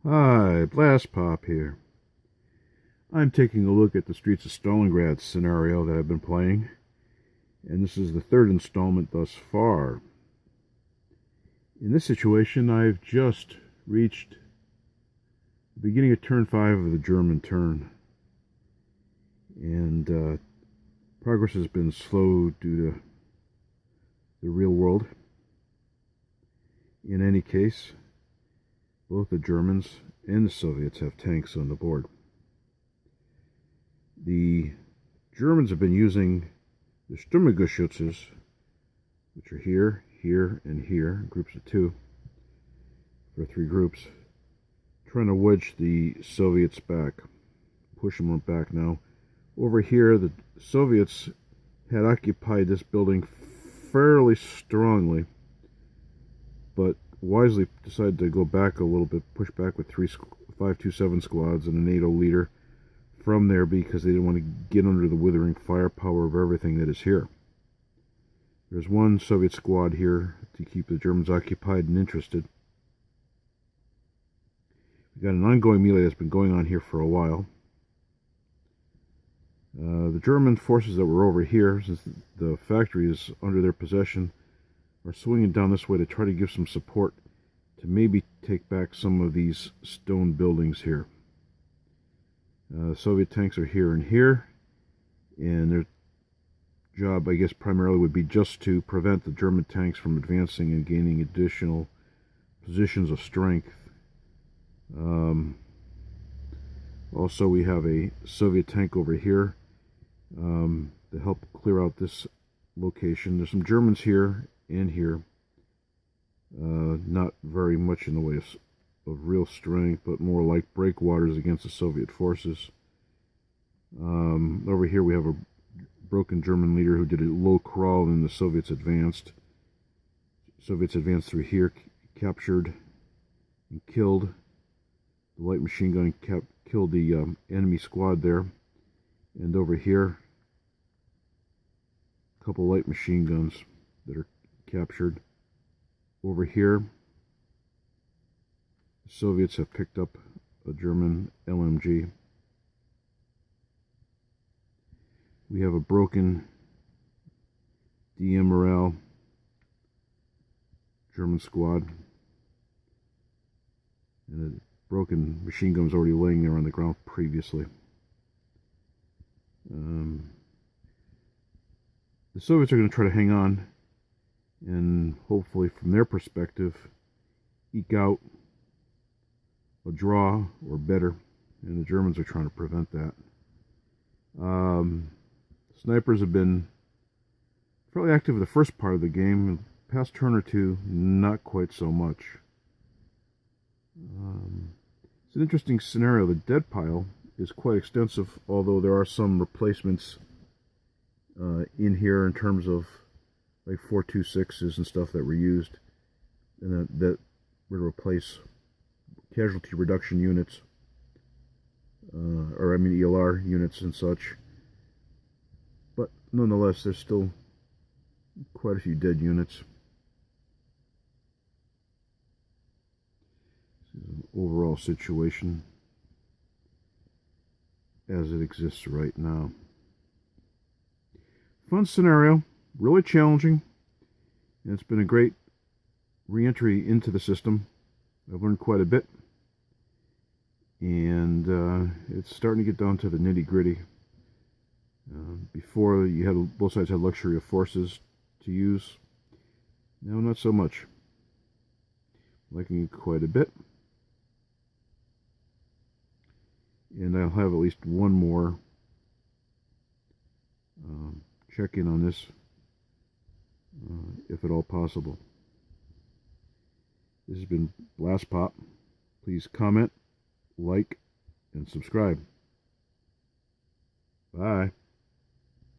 Hi, Blastpop here. I'm taking a look at the Streets of Stalingrad scenario that I've been playing, and this is the third installment thus far. In this situation, I've just reached the beginning of turn 5 of the German turn, and progress has been slow due to the real world. In any case, both the Germans and the Soviets have tanks on the board. The Germans have been using the Sturmgeschützes, which are here, here, and here, groups of 2, for 3 groups, trying to wedge the Soviets back, push them back now. Over here, the Soviets had occupied this building fairly strongly, but wisely decided to go back a little bit, push back with 527 squads and a NATO leader from there because they didn't want to get under the withering firepower of everything that is here. There's one Soviet squad here to keep the Germans occupied and interested. We've got an ongoing melee that's been going on here for a while. The German forces that were over here, since the factory is under their possession, are swinging down this way to try to give some support to maybe take back some of these stone buildings here. Soviet tanks are here and here, and their job, I guess, primarily would be just to prevent the German tanks from advancing and gaining additional positions of strength. Also, we have a Soviet tank over here to help clear out this location. There's some Germans here and here. Not very much in the way of real strength, but more like breakwaters against the Soviet forces. Over here we have a broken German leader who did a low crawl, and the Soviets advanced. Soviets advanced through here, captured and killed. The light machine gun killed the enemy squad there. And over here, a couple light machine guns that are captured. Over here, the Soviets have picked up a German LMG. We have a broken DM morale German squad, and a broken machine gun was already laying there on the ground previously. The Soviets are going to try to hang on and hopefully, from their perspective, eke out a draw or better, and the Germans are trying to prevent that. Snipers have been fairly active in the first part of the game. The past turn or two, not quite so much. It's an interesting scenario. The dead pile is quite extensive, although there are some replacements in here in terms of like 4.26s and stuff that were used, and that would replace casualty reduction units, ELR units and such. But nonetheless, there's still quite a few dead units. This is an overall situation as it exists right now. Fun scenario, really challenging, and it's been a great re-entry into the system. I've learned quite a bit, and it's starting to get down to the nitty-gritty. Before, both sides had luxury of forces to use. Now, not so much. Liking it quite a bit, and I'll have at least one more check in on this, if at all possible. This has been Blastpop. Please comment, like, and subscribe. Bye.